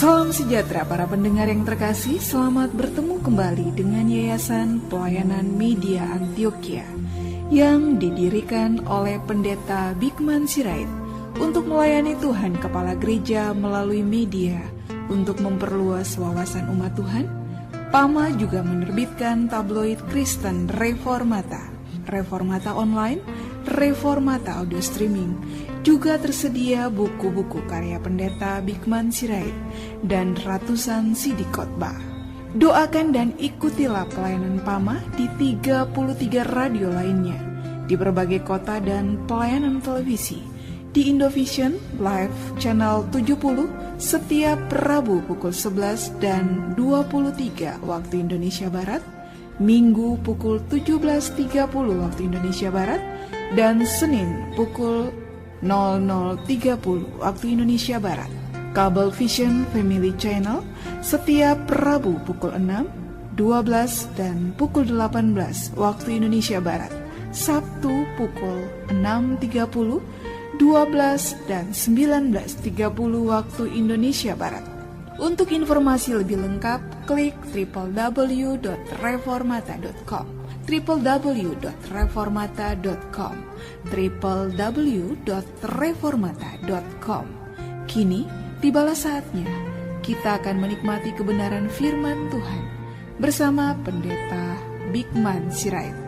Salam sejahtera para pendengar yang terkasih, selamat bertemu kembali dengan Yayasan Pelayanan Media Antioquia yang didirikan oleh Pendeta Bigman Sirait untuk melayani Tuhan Kepala Gereja melalui media untuk memperluas wawasan umat Tuhan. PAMA juga menerbitkan tabloid Kristen Reformata, Reformata Online, Reformata Audio Streaming. Juga tersedia buku-buku karya Pendeta Bigman Sirait dan ratusan CD khotbah. Doakan dan ikutilah pelayanan PAMA di 33 radio lainnya, di berbagai kota dan pelayanan televisi, di Indovision Live Channel 70 setiap Rabu pukul 11 dan 23 waktu Indonesia Barat, Minggu pukul 17.30 waktu Indonesia Barat, dan Senin pukul 00.30 waktu Indonesia Barat. Kabel Vision Family Channel setiap Rabu pukul 6, 12 dan pukul 18 waktu Indonesia Barat. Sabtu pukul 6.30, 12 dan 19.30 waktu Indonesia Barat. Untuk informasi lebih lengkap, klik www.reformata.com www.reformata.com www.reformata.com. Kini tibalah saatnya kita akan menikmati kebenaran firman Tuhan bersama Pendeta Bigman Sirait.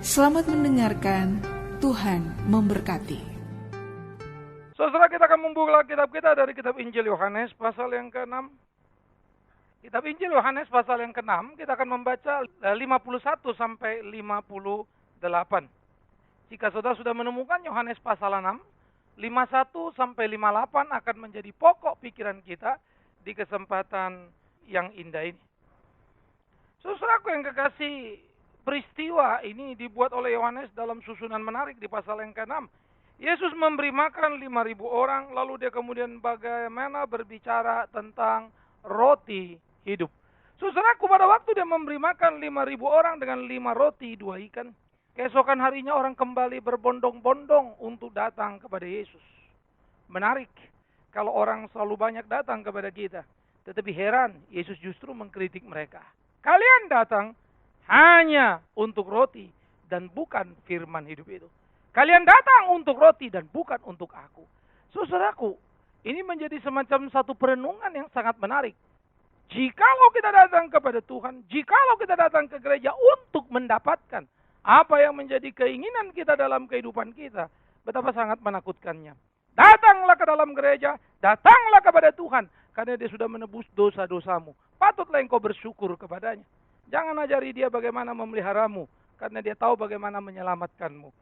Selamat mendengarkan, Tuhan memberkati. Saudara, kita akan membuka kitab kita dari kitab Injil Yohanes pasal yang ke-6. Kitab Injil Yohanes pasal yang ke-6, kita akan membaca 51 sampai 58. Jika saudara sudah menemukan Yohanes pasal 6, 51 sampai 58 akan menjadi pokok pikiran kita di kesempatan yang indah ini. Saudaraku yang kekasih, peristiwa ini dibuat oleh Yohanes dalam susunan menarik di pasal yang ke-6. Yesus memberi makan 5.000 orang, lalu dia kemudian bagaimana berbicara tentang roti hidup. Saudaraku, pada waktu dia memberi makan 5.000 orang dengan 5 roti 2 ikan, keesokan harinya orang kembali berbondong-bondong untuk datang kepada Yesus. Menarik kalau orang selalu banyak datang kepada kita, tetapi heran Yesus justru mengkritik mereka. Kalian datang hanya untuk roti dan bukan firman hidup itu. Kalian datang untuk roti dan bukan untuk aku. Saudaraku, ini menjadi semacam satu perenungan yang sangat menarik. Jikalau kita datang kepada Tuhan, jikalau kita datang ke gereja untuk mendapatkan apa yang menjadi keinginan kita dalam kehidupan kita, betapa sangat menakutkannya. Datanglah ke dalam gereja, datanglah kepada Tuhan, karena dia sudah menebus dosa-dosamu. Patutlah engkau bersyukur kepadanya. Jangan ajari dia bagaimana memeliharamu, karena dia tahu bagaimana menyelamatkanmu.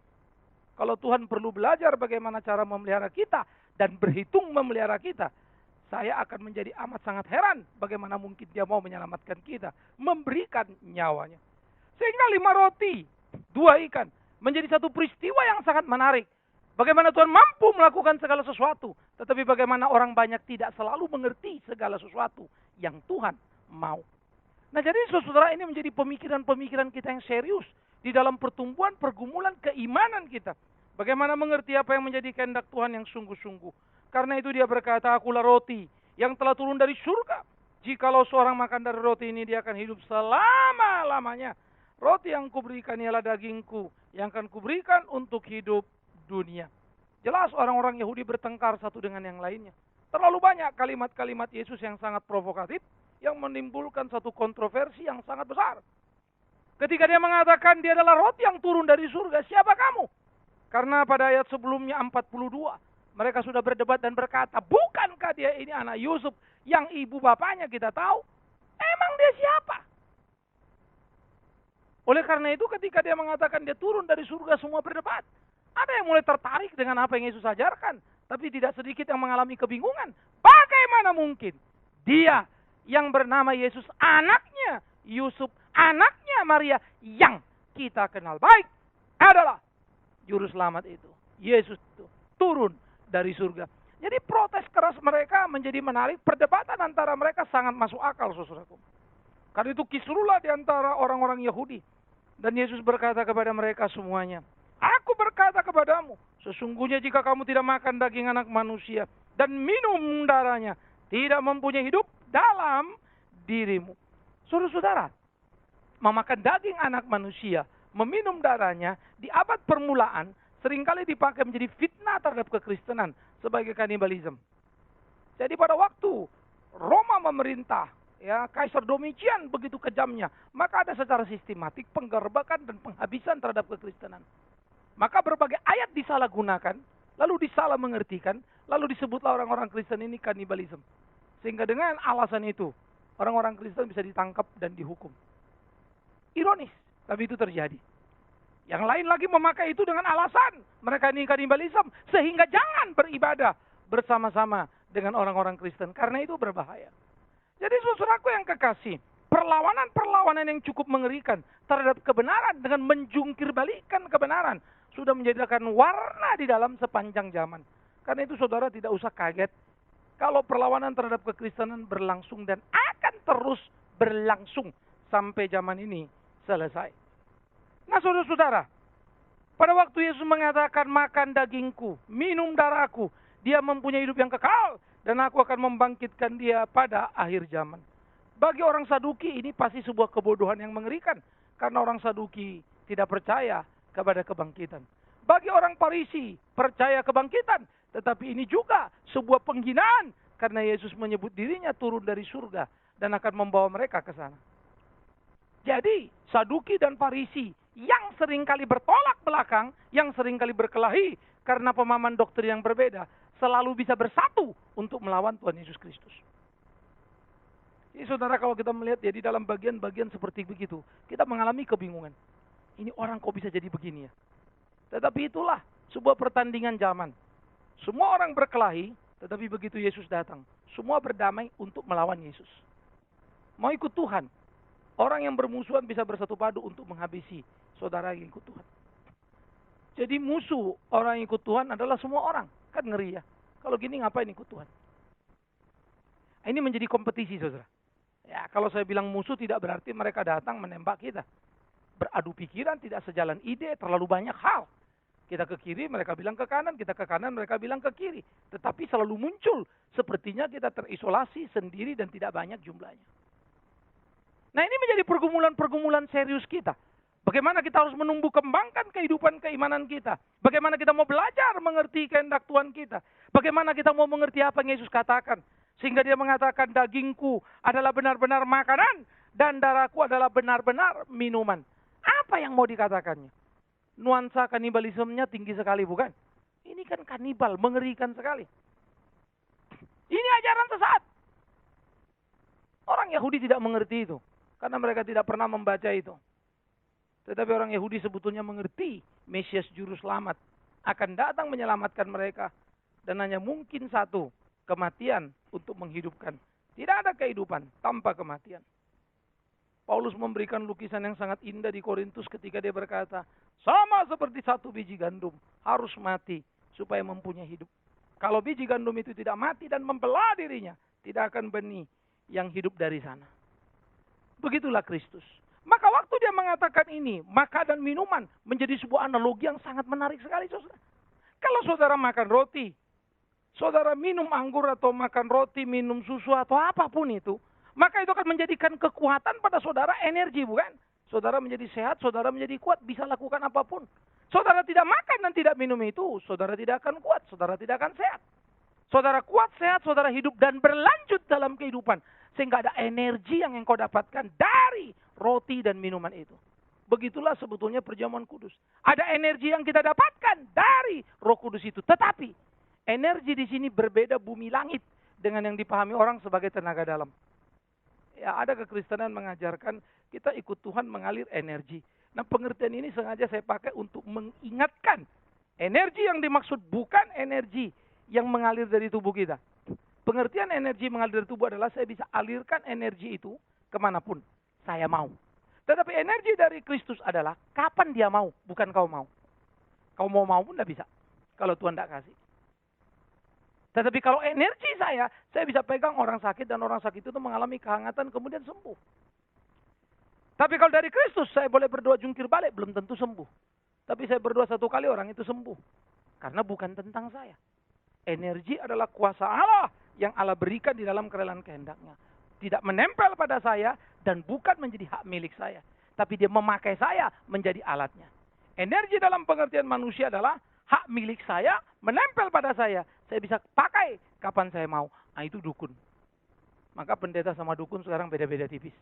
Kalau Tuhan perlu belajar bagaimana cara memelihara kita dan berhitung memelihara kita, saya akan menjadi amat sangat heran bagaimana mungkin dia mau menyelamatkan kita, memberikan nyawanya. Sehingga 5 roti, 2 ikan menjadi satu peristiwa yang sangat menarik. Bagaimana Tuhan mampu melakukan segala sesuatu, tetapi bagaimana orang banyak tidak selalu mengerti segala sesuatu yang Tuhan mau. Nah, jadi saudara, ini menjadi pemikiran-pemikiran kita yang serius di dalam pertumbuhan pergumulan keimanan kita. Bagaimana mengerti apa yang menjadi kehendak Tuhan yang sungguh-sungguh. Karena itu dia berkata, akulah roti yang telah turun dari surga. Jikalau seorang makan dari roti ini, dia akan hidup selama-lamanya. Roti yang kuberikan ialah dagingku, yang akan kuberikan untuk hidup dunia. Jelas orang-orang Yahudi bertengkar satu dengan yang lainnya. Terlalu banyak kalimat-kalimat Yesus yang sangat provokatif, yang menimbulkan satu kontroversi yang sangat besar. Ketika dia mengatakan dia adalah roti yang turun dari surga, siapa kamu? Karena pada ayat sebelumnya 42, mereka sudah berdebat dan berkata, bukankah dia ini anak Yusuf yang ibu bapaknya kita tahu? Emang dia siapa? Oleh karena itu ketika dia mengatakan dia turun dari surga, semua berdebat. Ada yang mulai tertarik dengan apa yang Yesus ajarkan, tapi tidak sedikit yang mengalami kebingungan. Bagaimana mungkin dia yang bernama Yesus, anaknya Yusuf, anaknya Maria, yang kita kenal baik adalah Juru Selamat itu, Yesus itu, turun dari surga. Jadi protes keras mereka menjadi menarik, perdebatan antara mereka sangat masuk akal, saudaraku. Karena itu kisruhlah di antara orang-orang Yahudi. Dan Yesus berkata kepada mereka semuanya, aku berkata kepadamu, sesungguhnya jika kamu tidak makan daging anak manusia dan minum darahnya, tidak mempunyai hidup dalam dirimu. Saudara-saudara, memakan daging anak manusia, meminum darahnya di abad permulaan seringkali dipakai menjadi fitnah terhadap kekristenan sebagai kanibalisme. Jadi pada waktu Roma memerintah, ya, Kaisar Domitian begitu kejamnya, maka ada secara sistematik penggerbekan dan penghabisan terhadap kekristenan. Maka berbagai ayat disalahgunakan, lalu disalah mengertikan, lalu disebutlah orang-orang Kristen ini kanibalisme. Sehingga dengan alasan itu, orang-orang Kristen bisa ditangkap dan dihukum. Ironis, tapi itu terjadi. Yang lain lagi memakai itu dengan alasan mereka ini kanibalisme, sehingga jangan beribadah bersama-sama dengan orang-orang Kristen, karena itu berbahaya. Jadi saudaraku yang kekasih, perlawanan-perlawanan yang cukup mengerikan terhadap kebenaran dengan menjungkir balikkan kebenaran sudah menjadikan warna di dalam sepanjang zaman. Karena itu saudara tidak usah kaget kalau perlawanan terhadap kekristenan berlangsung dan akan terus berlangsung sampai zaman ini selesai. Nah saudara-saudara, pada waktu Yesus mengatakan makan dagingku, minum darahku, dia mempunyai hidup yang kekal dan aku akan membangkitkan dia pada akhir zaman. Bagi orang Saduki ini pasti sebuah kebodohan yang mengerikan, karena orang Saduki tidak percaya kepada kebangkitan. Bagi orang Farisi percaya kebangkitan, tetapi ini juga sebuah penghinaan, karena Yesus menyebut dirinya turun dari surga dan akan membawa mereka ke sana. Jadi Saduki dan Farisi yang seringkali bertolak belakang, yang seringkali berkelahi karena pemahaman doktrin yang berbeda, selalu bisa bersatu untuk melawan Tuhan Yesus Kristus. Jadi saudara, kalau kita melihat ya di dalam bagian-bagian seperti begitu, kita mengalami kebingungan. Ini orang kok bisa jadi begini ya? Tetapi itulah sebuah pertandingan zaman. Semua orang berkelahi, tetapi begitu Yesus datang, semua berdamai untuk melawan Yesus. Mau ikut Tuhan, orang yang bermusuhan bisa bersatu padu untuk menghabisi saudara yang ikut Tuhan. Jadi musuh orang yang ikut Tuhan adalah semua orang. Kan ngeri ya. Kalau gini ngapain ikut Tuhan? Ini menjadi kompetisi saudara. Ya, kalau saya bilang musuh tidak berarti mereka datang menembak kita. Beradu pikiran, tidak sejalan ide, terlalu banyak hal. Kita ke kiri, mereka bilang ke kanan, kita ke kanan, mereka bilang ke kiri. Tetapi selalu muncul, sepertinya kita terisolasi sendiri dan tidak banyak jumlahnya. Nah ini menjadi pergumulan-pergumulan serius kita. Bagaimana kita harus menumbuh kembangkan kehidupan keimanan kita. Bagaimana kita mau belajar mengerti kehendak Tuhan kita. Bagaimana kita mau mengerti apa yang Yesus katakan. Sehingga dia mengatakan dagingku adalah benar-benar makanan dan darahku adalah benar-benar minuman. Apa yang mau dikatakannya? Nuansa kanibalismenya tinggi sekali bukan? Ini kan kanibal, mengerikan sekali. Ini ajaran sesat. Orang Yahudi tidak mengerti itu. Karena mereka tidak pernah membaca itu. Tetapi orang Yahudi sebetulnya mengerti Mesias Juru Selamat akan datang menyelamatkan mereka. Dan hanya mungkin satu, kematian untuk menghidupkan. Tidak ada kehidupan tanpa kematian. Paulus memberikan lukisan yang sangat indah di Korintus ketika dia berkata, sama seperti satu biji gandum harus mati supaya mempunyai hidup. Kalau biji gandum itu tidak mati dan membelah dirinya, tidak akan benih yang hidup dari sana. Begitulah Kristus. Maka waktu dia mengatakan ini, maka dan minuman menjadi sebuah analogi yang sangat menarik sekali, saudara. Kalau saudara makan roti, saudara minum anggur atau makan roti, minum susu atau apapun itu, maka itu akan menjadikan kekuatan pada saudara, energi bukan? Saudara menjadi sehat, saudara menjadi kuat, bisa lakukan apapun. Saudara tidak makan dan tidak minum itu, saudara tidak akan kuat, saudara tidak akan sehat. Saudara kuat, sehat, saudara hidup dan berlanjut dalam kehidupan. Sehingga ada energi yang engkau dapatkan dari roti dan minuman itu. Begitulah sebetulnya perjamuan kudus. Ada energi yang kita dapatkan dari Roh Kudus itu. Tetapi energi di sini berbeda bumi langit dengan yang dipahami orang sebagai tenaga dalam. Ya, ada kekristenan mengajarkan kita ikut Tuhan mengalir energi. Nah, pengertian ini sengaja saya pakai untuk mengingatkan energi yang dimaksud bukan energi yang mengalir dari tubuh kita. Pengertian energi mengalir dari tubuh adalah saya bisa alirkan energi itu kemanapun saya mau. Tetapi energi dari Kristus adalah kapan dia mau, bukan kau mau. Kau mau pun tidak bisa kalau Tuhan tidak kasih. Tetapi kalau energi saya bisa pegang orang sakit dan orang sakit itu mengalami kehangatan kemudian sembuh. Tapi kalau dari Kristus saya boleh berdoa jungkir balik, belum tentu sembuh. Tapi saya berdoa satu kali orang itu sembuh. Karena bukan tentang saya. Energi adalah kuasa Allah yang Allah berikan di dalam kerelaan kehendak-Nya. Tidak menempel pada saya dan bukan menjadi hak milik saya. Tapi dia memakai saya menjadi alatnya. Energi dalam pengertian manusia adalah hak milik saya menempel pada saya. Saya bisa pakai kapan saya mau. Nah, itu dukun. Maka pendeta sama dukun sekarang beda-beda tipis.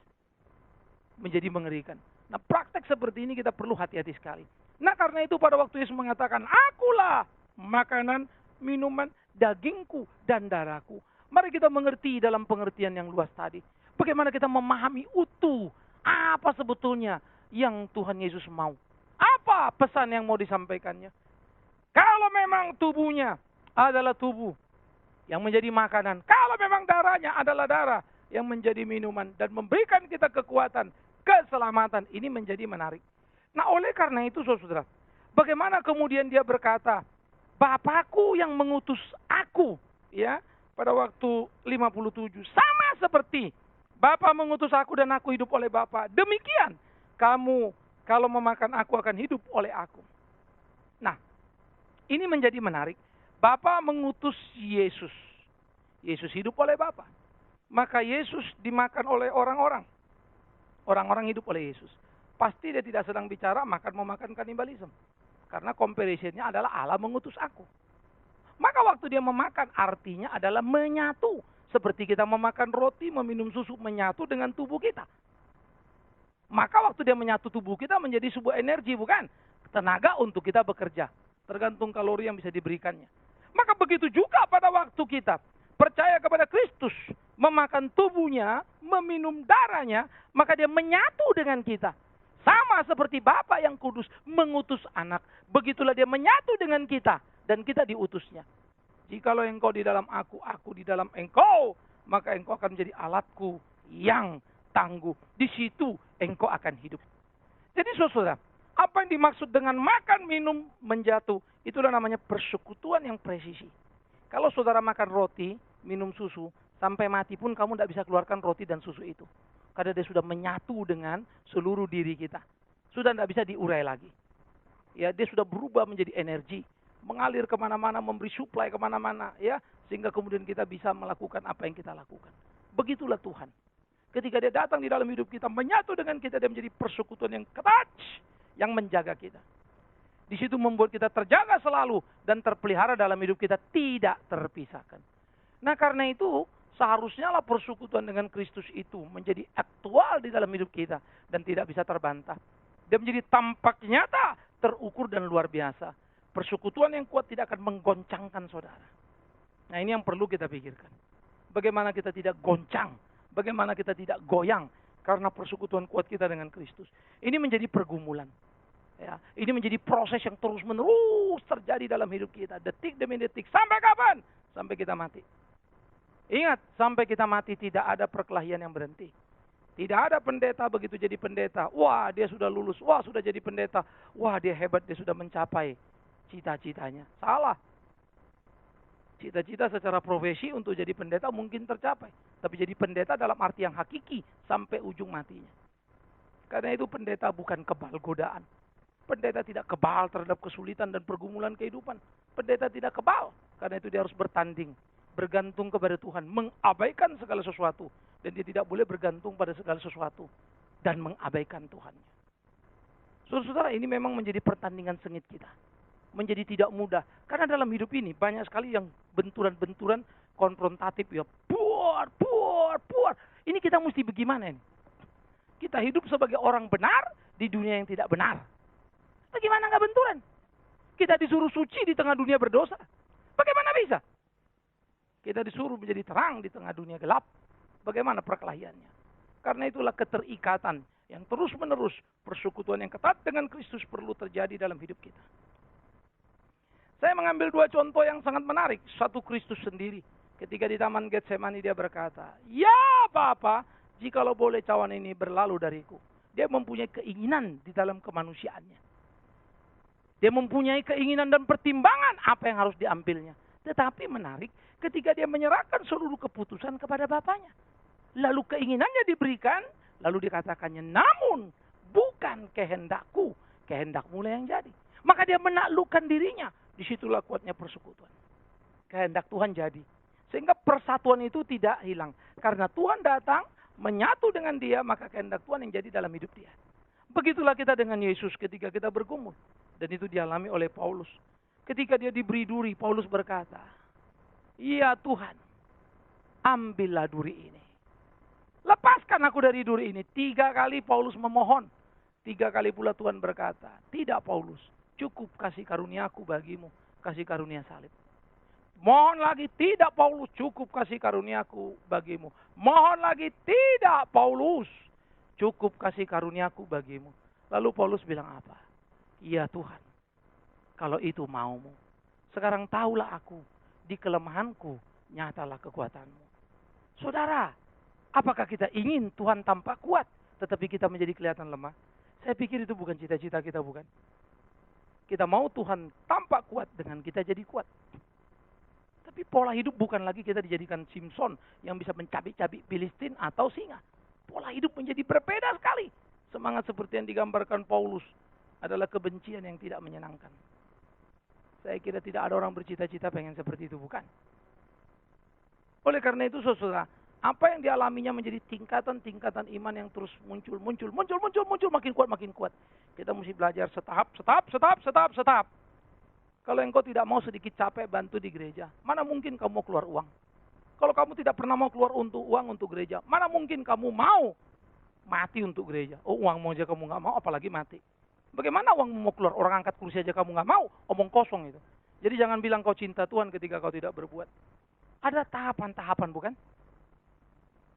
Menjadi mengerikan. Nah, praktek seperti ini kita perlu hati-hati sekali. Nah, karena itu pada waktu Yesus mengatakan, akulah makanan, minuman, dagingku, dan darahku. Mari kita mengerti dalam pengertian yang luas tadi. Bagaimana kita memahami utuh apa sebetulnya yang Tuhan Yesus mau. Apa pesan yang mau disampaikannya. Kalau memang tubuhnya adalah tubuh yang menjadi makanan. Kalau memang darahnya adalah darah yang menjadi minuman. Dan memberikan kita kekuatan, keselamatan. Ini menjadi menarik. Nah, oleh karena itu saudara, bagaimana kemudian dia berkata, Bapakku yang mengutus aku, ya, pada waktu 57, sama seperti Bapa mengutus aku dan aku hidup oleh Bapa. Demikian kamu kalau memakan aku akan hidup oleh aku. Nah, ini menjadi menarik. Bapa mengutus Yesus. Yesus hidup oleh Bapa. Maka Yesus dimakan oleh orang-orang. Orang-orang hidup oleh Yesus. Pasti dia tidak sedang bicara memakan kanibalisme. Karena comparisonnya adalah Allah mengutus aku. Maka waktu dia memakan artinya adalah menyatu. Seperti kita memakan roti, meminum susu, menyatu dengan tubuh kita. Maka waktu dia menyatu tubuh kita menjadi sebuah energi, bukan? Tenaga untuk kita bekerja. Tergantung kalori yang bisa diberikannya. Maka begitu juga pada waktu kita percaya kepada Kristus, memakan tubuhnya, meminum darahnya, maka dia menyatu dengan kita. Sama seperti Bapa yang kudus mengutus anak. Begitulah dia menyatu dengan kita. Dan kita diutusnya. Jikalau engkau di dalam aku di dalam engkau, maka engkau akan menjadi alatku yang tangguh. Di situ engkau akan hidup. Jadi saudara, apa yang dimaksud dengan makan, minum, menjatuh, itulah namanya persekutuan yang presisi. Kalau saudara makan roti, minum susu, sampai mati pun kamu tidak bisa keluarkan roti dan susu itu. Karena dia sudah menyatu dengan seluruh diri kita. Sudah tidak bisa diurai lagi. Ya, dia sudah berubah menjadi energi. Mengalir kemana-mana, memberi suplai kemana-mana, ya, sehingga kemudian kita bisa melakukan apa yang kita lakukan. Begitulah Tuhan. Ketika dia datang di dalam hidup kita, menyatu dengan kita, dia menjadi persekutuan yang ketat, yang menjaga kita. Di situ membuat kita terjaga selalu dan terpelihara dalam hidup kita, tidak terpisahkan. Nah, karena itu seharusnya lah persekutuan dengan Kristus itu menjadi aktual di dalam hidup kita dan tidak bisa terbantah. Dia menjadi tampak nyata, terukur dan luar biasa. Persekutuan yang kuat tidak akan menggoncangkan saudara. Nah, ini yang perlu kita pikirkan. Bagaimana kita tidak goncang. Bagaimana kita tidak goyang. Karena persekutuan kuat kita dengan Kristus. Ini menjadi pergumulan. Ya, ini menjadi proses yang terus menerus terjadi dalam hidup kita. Detik demi detik. Sampai kapan? Sampai kita mati. Ingat, sampai kita mati tidak ada perkelahian yang berhenti. Tidak ada pendeta begitu jadi pendeta. Wah, dia sudah lulus. Wah, sudah jadi pendeta. Wah, dia hebat. Dia sudah mencapai cita-citanya. Salah. Cita-cita secara profesi untuk jadi pendeta mungkin tercapai. Tapi jadi pendeta dalam arti yang hakiki sampai ujung matinya. Karena itu pendeta bukan kebal godaan. Pendeta tidak kebal terhadap kesulitan dan pergumulan kehidupan. Pendeta tidak kebal. Karena itu dia harus bertanding. Bergantung kepada Tuhan. Mengabaikan segala sesuatu. Dan dia tidak boleh bergantung pada segala sesuatu. Dan mengabaikan Tuhannya. Saudara-saudara, ini memang menjadi pertandingan sengit kita. Menjadi tidak mudah. Karena dalam hidup ini banyak sekali yang benturan-benturan konfrontatif. Ya, puar. Ini kita mesti bagaimana ini? Kita hidup sebagai orang benar di dunia yang tidak benar. Bagaimana nggak benturan? Kita disuruh suci di tengah dunia berdosa. Bagaimana bisa? Kita disuruh menjadi terang di tengah dunia gelap. Bagaimana perkelahiannya? Karena itulah keterikatan yang terus-menerus, persekutuan yang ketat dengan Kristus perlu terjadi dalam hidup kita. Saya mengambil dua contoh yang sangat menarik. Satu, Kristus sendiri. Ketika di Taman Getsemani dia berkata, ya Bapa, jikalau boleh cawan ini berlalu dariku. Dia mempunyai keinginan di dalam kemanusiaannya. Dia mempunyai keinginan dan pertimbangan apa yang harus diambilnya. Tetapi menarik, ketika dia menyerahkan seluruh keputusan kepada Bapanya. Lalu keinginannya diberikan, lalu dikatakannya, namun bukan kehendakku, kehendakmu lah yang jadi. Maka dia menaklukkan dirinya. Disitulah kuatnya persekutuan. Kehendak Tuhan jadi. Sehingga persatuan itu tidak hilang. Karena Tuhan datang, menyatu dengan dia, maka kehendak Tuhan yang jadi dalam hidup dia. Begitulah kita dengan Yesus ketika kita bergumul. Dan itu dialami oleh Paulus. Ketika dia diberi duri, Paulus berkata, "Ya Tuhan, ambillah duri ini. Lepaskan aku dari duri ini." 3 kali Paulus memohon. 3 kali pula Tuhan berkata, "Tidak Paulus, cukup kasih karuniaku bagimu, kasih karunia salib." Mohon lagi, "Tidak Paulus, cukup kasih karuniaku bagimu." Mohon lagi, "Tidak Paulus, cukup kasih karuniaku bagimu." Lalu Paulus bilang apa? "Ya Tuhan, kalau itu maumu. Sekarang tahulah aku, di kelemahanku nyatalah kekuatanmu." Saudara, apakah kita ingin Tuhan tampak kuat, tetapi kita menjadi kelihatan lemah? Saya pikir itu bukan cita-cita kita, bukan? Kita mau Tuhan tampak kuat dengan kita jadi kuat. Tapi pola hidup bukan lagi kita dijadikan Simpson yang bisa mencabik-cabik Filistin atau singa. Pola hidup menjadi berbeda sekali. Semangat seperti yang digambarkan Paulus adalah kebencian yang tidak menyenangkan. Saya kira tidak ada orang bercita-cita pengen seperti itu, bukan? Oleh karena itu, saudara, apa yang dialaminya menjadi tingkatan-tingkatan iman yang terus muncul, makin kuat. Kita mesti belajar setahap. Kalau engkau tidak mau sedikit capek bantu di gereja, mana mungkin kamu mau keluar uang? Kalau kamu tidak pernah mau keluar uang untuk gereja, mana mungkin kamu mau mati untuk gereja? Oh, uang mau aja kamu nggak mau, apalagi mati. Bagaimana uang mau keluar? Orang angkat kursi aja kamu nggak mau, omong kosong itu. Jadi jangan bilang kau cinta Tuhan ketika kau tidak berbuat. Ada tahapan-tahapan, bukan?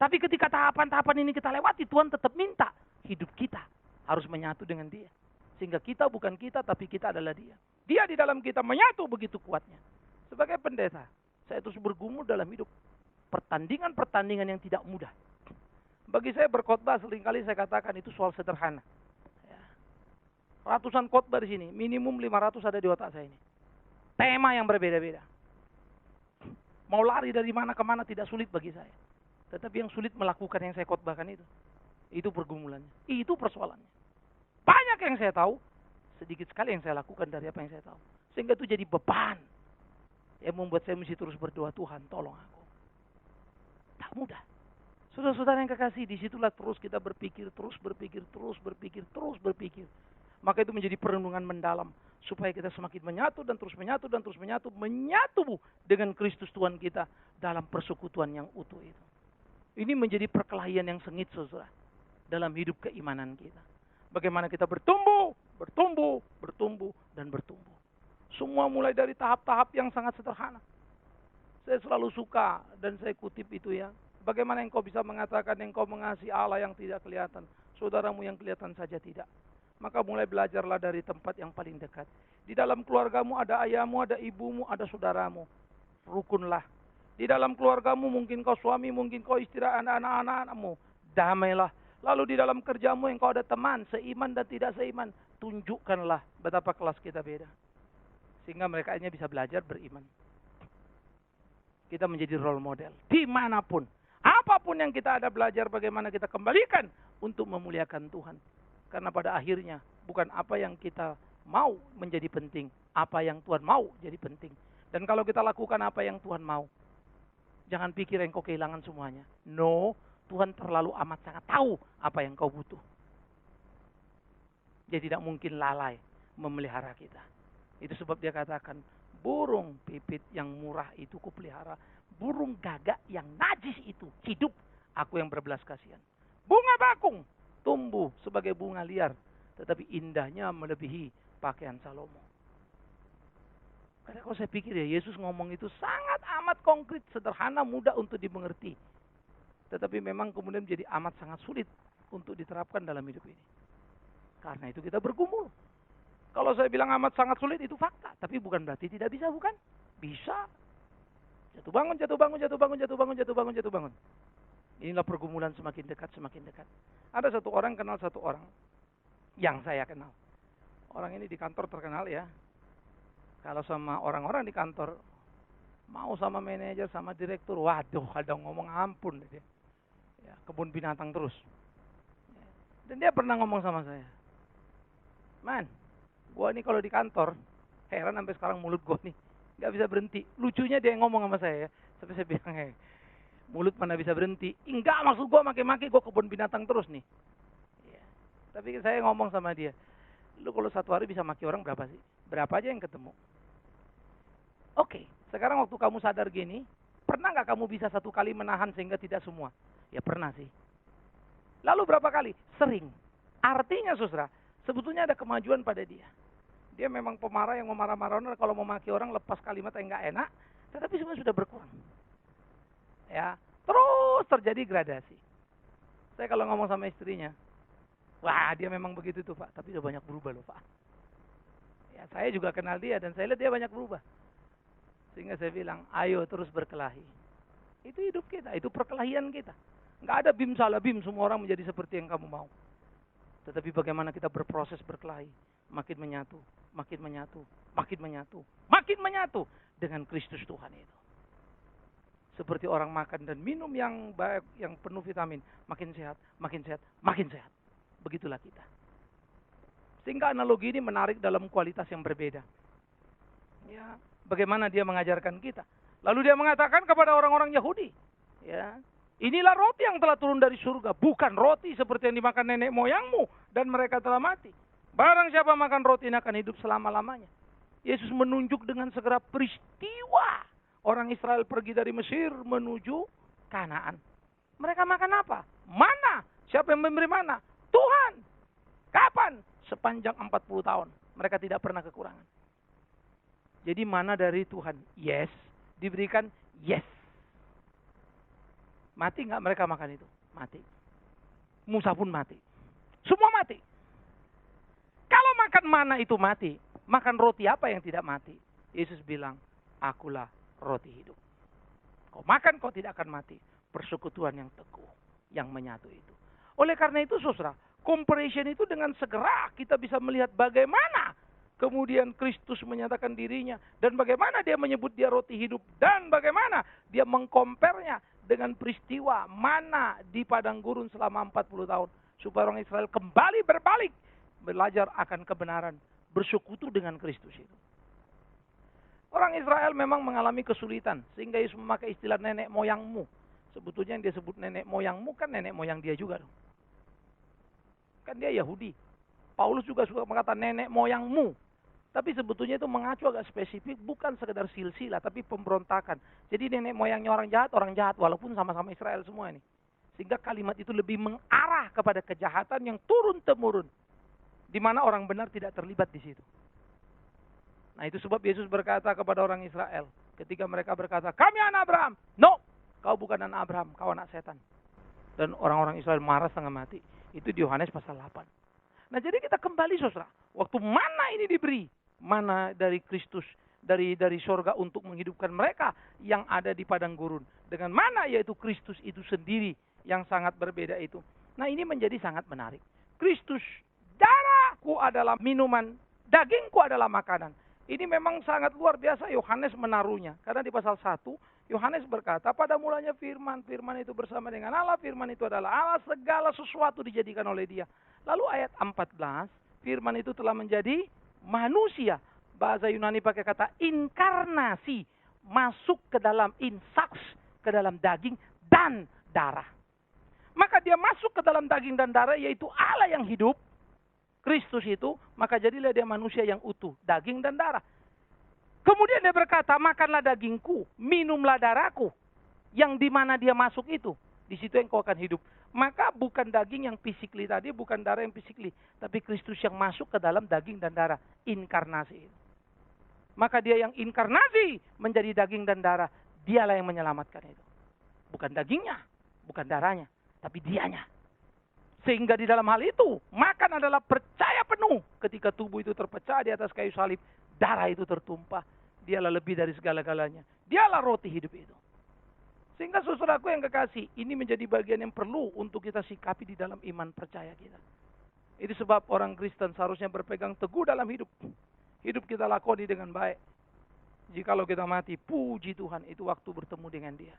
Tapi ketika tahapan-tahapan ini kita lewati, Tuhan tetap minta hidup kita harus menyatu dengan Dia. Sehingga kita bukan kita, tapi kita adalah Dia. Dia di dalam kita menyatu begitu kuatnya. Sebagai pendeta, saya terus bergumul dalam hidup. Pertandingan-pertandingan yang tidak mudah. Bagi saya berkhotbah seringkali saya katakan itu soal sederhana. Ratusan khotbah di sini, minimum 500 ada di otak saya ini. Tema yang berbeda-beda. Mau lari dari mana ke mana tidak sulit bagi saya. Tetapi yang sulit melakukan yang saya khotbahkan itu. Itu pergumulannya. Itu persoalannya. Banyak yang saya tahu, sedikit sekali yang saya lakukan dari apa yang saya tahu. Sehingga itu jadi beban. Yang membuat saya mesti terus berdoa, "Tuhan tolong aku." Tak mudah. Saudara-saudara yang kekasih, disitulah terus kita berpikir. Maka itu menjadi perenungan mendalam. Supaya kita semakin menyatu dan terus menyatu. Menyatu dengan Kristus Tuhan kita dalam persekutuan yang utuh itu. Ini menjadi perkelahian yang sengit, saudara. Dalam hidup keimanan kita. Bagaimana kita bertumbuh. Semua mulai dari tahap-tahap yang sangat sederhana. Saya selalu suka dan saya kutip itu ya. Bagaimana engkau bisa mengatakan engkau mengasihi Allah yang tidak kelihatan. Saudaramu yang kelihatan saja tidak. Maka mulai belajarlah dari tempat yang paling dekat. Di dalam keluargamu ada ayahmu, ada ibumu, ada saudaramu. Rukunlah. Di dalam keluargamu mungkin kau suami, mungkin kau istri, anak-anakmu. Damailah. Lalu di dalam kerjamu engkau ada teman, seiman dan tidak seiman. Tunjukkanlah betapa kelas kita beda. Sehingga mereka hanya bisa belajar beriman. Kita menjadi role model. Dimanapun. Apapun yang kita ada belajar bagaimana kita kembalikan untuk memuliakan Tuhan. Karena pada akhirnya bukan apa yang kita mau menjadi penting. Apa yang Tuhan mau jadi penting. Dan kalau kita lakukan apa yang Tuhan mau. Jangan pikir engkau kehilangan semuanya. No, Tuhan terlalu amat sangat tahu apa yang kau butuh. Dia tidak mungkin lalai memelihara kita. Itu sebab dia katakan, burung pipit yang murah itu kupelihara. Burung gagak yang najis itu hidup, aku yang berbelas kasihan. Bunga bakung tumbuh sebagai bunga liar, tetapi indahnya melebihi pakaian Salomo. Karena kalau saya pikir ya, Yesus ngomong itu sangat amat konkret, sederhana, mudah untuk dimengerti. Tetapi memang kemudian menjadi amat sangat sulit untuk diterapkan dalam hidup ini. Karena itu kita bergumul. Kalau saya bilang amat sangat sulit itu fakta, tapi bukan berarti tidak bisa, bukan? Bisa. Jatuh bangun. Inilah pergumulan semakin dekat. Ada satu orang kenal satu orang yang saya kenal. Orang ini di kantor terkenal ya. Kalau sama orang-orang di kantor, mau sama manajer, sama direktur, waduh, ada ngomong ampun deh. Ya, kebun binatang terus. Dan dia pernah ngomong sama saya, "Man, gua nih kalau di kantor, heran sampai sekarang mulut gua nih nggak bisa berhenti." Lucunya dia ngomong sama saya, Tapi saya bilang, mulut mana bisa berhenti? Enggak, maksud gue maki-maki, gue kebun binatang terus nih. Ya. Tapi saya ngomong sama dia, lu kalau satu hari bisa maki orang berapa sih? Berapa aja yang ketemu? Oke, sekarang waktu kamu sadar gini, pernah nggak kamu bisa satu kali menahan sehingga tidak semua? Ya pernah sih. Lalu berapa kali? Sering. Artinya saudara, sebetulnya ada kemajuan pada dia. Dia memang pemarah yang memarah-marah, kalau mau maki orang lepas kalimat yang nggak enak, tetapi sebenarnya sudah berkurang. Ya, terus terjadi gradasi. Saya kalau ngomong sama istrinya, wah dia memang begitu tuh Pak, tapi udah banyak berubah loh Pak. Ya, saya juga kenal dia dan saya lihat dia banyak berubah. Sehingga saya bilang, ayo terus berkelahi. Itu hidup kita, itu perkelahian kita. Nggak ada bim salah bim, semua orang menjadi seperti yang kamu mau. Tetapi bagaimana kita berproses berkelahi, makin menyatu, makin menyatu, makin menyatu, makin menyatu dengan Kristus Tuhan itu. Seperti orang makan dan minum yang baik, yang penuh vitamin, makin sehat, makin sehat, makin sehat. Begitulah kita. Sehingga analogi ini menarik dalam kualitas yang berbeda. Ya, bagaimana dia mengajarkan kita. Lalu dia mengatakan kepada orang-orang Yahudi, ya, inilah roti yang telah turun dari surga, bukan roti seperti yang dimakan nenek moyangmu dan mereka telah mati. Barang siapa makan roti ini akan hidup selama-lamanya. Yesus menunjuk dengan segera peristiwa orang Israel pergi dari Mesir menuju Kanaan. Mereka makan apa? Mana? Siapa yang memberi mana? Tuhan. Kapan? Sepanjang 40 tahun. Mereka tidak pernah kekurangan. Jadi mana dari Tuhan? Yes. Diberikan? Yes. Mati nggak mereka makan itu? Mati. Musa pun mati. Semua mati. Kalau makan mana itu mati, makan roti apa yang tidak mati? Yesus bilang, akulah roti hidup. Kau makan kau tidak akan mati. Persekutuan yang teguh, yang menyatu itu. Oleh karena itu saudara, comparison itu dengan segera kita bisa melihat bagaimana kemudian Kristus menyatakan dirinya. Dan bagaimana dia menyebut dia roti hidup. Dan bagaimana dia mengkompernya dengan peristiwa mana di padang gurun selama 40 tahun. Supaya orang Israel kembali berbalik. Belajar akan kebenaran. Bersekutu dengan Kristus itu. Orang Israel memang mengalami kesulitan. Sehingga Yesus memakai istilah nenek moyangmu. Sebetulnya yang dia sebut nenek moyangmu kan nenek moyang dia juga dong. Kan dia Yahudi. Paulus juga suka mengatakan nenek moyangmu. Tapi sebetulnya itu mengacu agak spesifik. Bukan sekedar silsilah tapi pemberontakan. Jadi nenek moyangnya orang jahat walaupun sama-sama Israel semua ini. Sehingga kalimat itu lebih mengarah kepada kejahatan yang turun-temurun. Di mana orang benar tidak terlibat di situ. Nah itu sebab Yesus berkata kepada orang Israel. Ketika mereka berkata, kami anak Abraham. No, kau bukan anak Abraham, kau anak setan. Dan orang-orang Israel marah setengah mati. Itu di Yohanes pasal 8. Nah jadi kita kembali saudara. Waktu mana ini diberi? Mana dari Kristus. Dari sorga untuk menghidupkan mereka yang ada di padang gurun. Dengan mana yaitu Kristus itu sendiri yang sangat berbeda itu. Nah ini menjadi sangat menarik. Kristus, darahku adalah minuman, dagingku adalah makanan. Ini memang sangat luar biasa Yohanes menaruhnya. Karena di pasal 1, Yohanes berkata, pada mulanya firman itu bersama dengan Allah, firman itu adalah Allah, segala sesuatu dijadikan oleh dia. Lalu ayat 14, firman itu telah menjadi manusia. Bahasa Yunani pakai kata inkarnasi, masuk ke dalam insaks, ke dalam daging dan darah. Maka dia masuk ke dalam daging dan darah, yaitu Allah yang hidup. Kristus itu, maka jadilah dia manusia yang utuh, daging dan darah. Kemudian dia berkata, makanlah dagingku, minumlah darahku, yang dimana dia masuk itu, di situ engkau akan hidup. Maka bukan daging yang physically tadi, bukan darah yang physically, tapi Kristus yang masuk ke dalam daging dan darah, inkarnasi. Maka dia yang inkarnasi menjadi daging dan darah, dialah yang menyelamatkan itu. Bukan dagingnya, bukan darahnya, tapi dianya. Sehingga di dalam hal itu, makan adalah percaya penuh. Ketika tubuh itu terpecah di atas kayu salib, darah itu tertumpah. Dialah lebih dari segala-galanya. Dialah roti hidup itu. Sehingga saudaraku yang kekasih, ini menjadi bagian yang perlu untuk kita sikapi di dalam iman percaya kita. Itu sebab orang Kristen seharusnya berpegang teguh dalam hidup. Hidup kita lakoni dengan baik. Jikalau kita mati, puji Tuhan, itu waktu bertemu dengan Dia.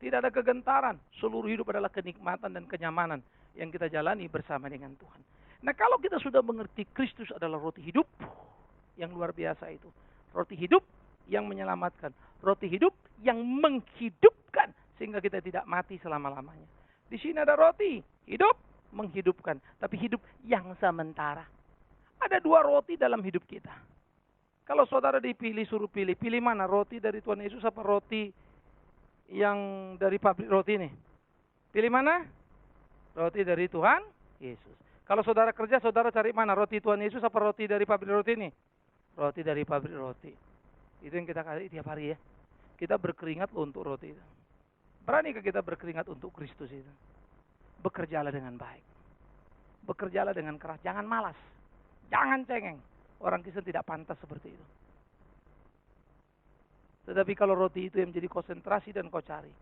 Tidak ada kegentaran. Seluruh hidup adalah kenikmatan dan kenyamanan yang kita jalani bersama dengan Tuhan. Nah kalau kita sudah mengerti Kristus adalah roti hidup, yang luar biasa itu. Roti hidup yang menyelamatkan. Roti hidup yang menghidupkan sehingga kita tidak mati selama-lamanya. Di sini ada roti hidup menghidupkan, tapi hidup yang sementara. Ada dua roti dalam hidup kita. Kalau saudara dipilih, suruh pilih, pilih mana? Roti dari Tuhan Yesus apa roti yang dari pabrik roti nih? Pilih mana? Roti dari Tuhan Yesus. Kalau saudara kerja, saudara cari mana? Roti Tuhan Yesus apa roti dari pabrik roti nih? Roti dari pabrik roti. Itu yang kita kasih tiap hari ya. Kita berkeringat loh untuk roti itu. Beranikah kita berkeringat untuk Kristus itu? Bekerjalah dengan baik. Bekerjalah dengan keras. Jangan malas. Jangan cengeng. Orang Kristen tidak pantas seperti itu. Tetapi kalau roti itu yang menjadi konsentrasi dan kau cari,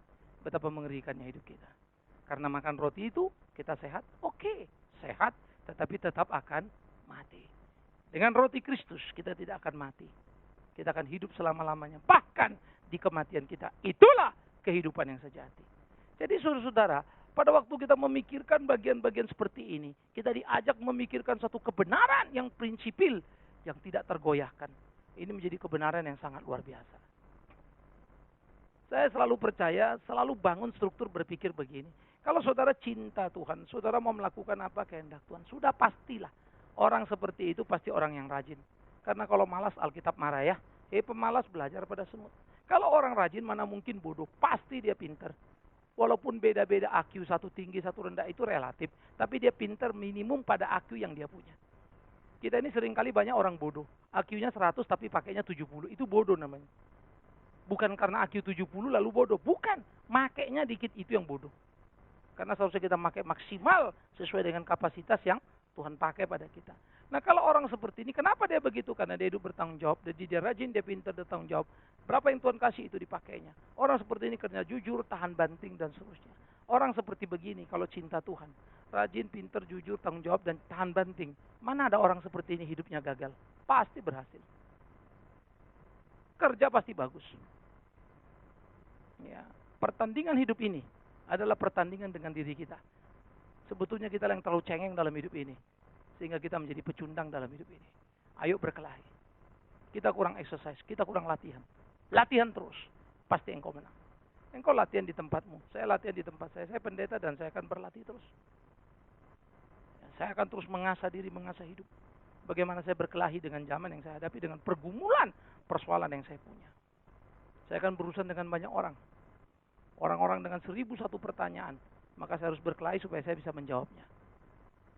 betapa mengerikannya hidup kita. Karena makan roti itu, kita sehat. Oke, sehat, tetapi tetap akan mati. Dengan roti Kristus, kita tidak akan mati. Kita akan hidup selama-lamanya. Bahkan di kematian kita, itulah kehidupan yang sejati. Jadi saudara-saudara, pada waktu kita memikirkan bagian-bagian seperti ini, kita diajak memikirkan satu kebenaran yang prinsipil, yang tidak tergoyahkan. Ini menjadi kebenaran yang sangat luar biasa. Saya selalu percaya, selalu bangun struktur berpikir begini. Kalau saudara cinta Tuhan, saudara mau melakukan apa kehendak Tuhan, sudah pastilah. Orang seperti itu pasti orang yang rajin. Karena kalau malas, Alkitab marah ya. Pemalas belajar pada semut. Kalau orang rajin, mana mungkin bodoh. Pasti dia pintar. Walaupun beda-beda IQ, satu tinggi, satu rendah, itu relatif. Tapi dia pintar minimum pada IQ yang dia punya. Kita ini seringkali banyak orang bodoh. IQ-nya 100 tapi pakainya 70. Itu bodoh namanya. Bukan karena IQ 70 lalu bodoh. Bukan. Makainya dikit itu yang bodoh. Karena seharusnya kita pakai maksimal sesuai dengan kapasitas yang Tuhan pakai pada kita. Nah kalau orang seperti ini, kenapa dia begitu? Karena dia hidup bertanggung jawab. Jadi dia rajin, dia pintar, dia tanggung jawab. Berapa yang Tuhan kasih itu dipakainya. Orang seperti ini kerja jujur, tahan banting, dan seterusnya. Orang seperti begini kalau cinta Tuhan. Rajin, pintar, jujur, tanggung jawab, dan tahan banting. Mana ada orang seperti ini hidupnya gagal? Pasti berhasil. Kerja pasti bagus. Ya, pertandingan hidup ini adalah pertandingan dengan diri kita. Sebetulnya kita yang terlalu cengeng dalam hidup ini. Sehingga kita menjadi pecundang dalam hidup ini. Ayo berkelahi. Kita kurang exercise, kita kurang latihan. Latihan terus, pasti engkau menang. Engkau latihan di tempatmu, saya latihan di tempat saya. Saya pendeta dan saya akan berlatih terus. Saya akan terus mengasah diri, mengasah hidup. Bagaimana saya berkelahi dengan zaman yang saya hadapi, dengan pergumulan, persoalan yang saya punya. Saya akan berurusan dengan banyak orang. Orang-orang dengan 1001 pertanyaan. Maka saya harus berkelahi supaya saya bisa menjawabnya.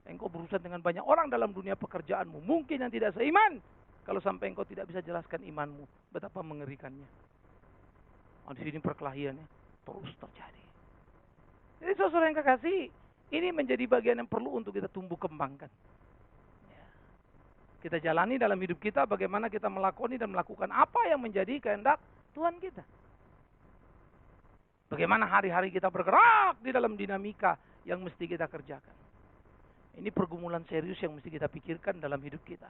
Engkau berurusan dengan banyak orang dalam dunia pekerjaanmu. Mungkin yang tidak seiman. Kalau sampai engkau tidak bisa jelaskan imanmu. Betapa mengerikannya. Di sini perkelahiannya terus terjadi. Jadi saudara yang kekasih. Ini menjadi bagian yang perlu untuk kita tumbuh kembangkan. Kita jalani dalam hidup kita. Bagaimana kita melakoni dan melakukan apa yang menjadi kehendak Tuhan kita. Bagaimana hari-hari kita bergerak di dalam dinamika yang mesti kita kerjakan. Ini pergumulan serius yang mesti kita pikirkan dalam hidup kita.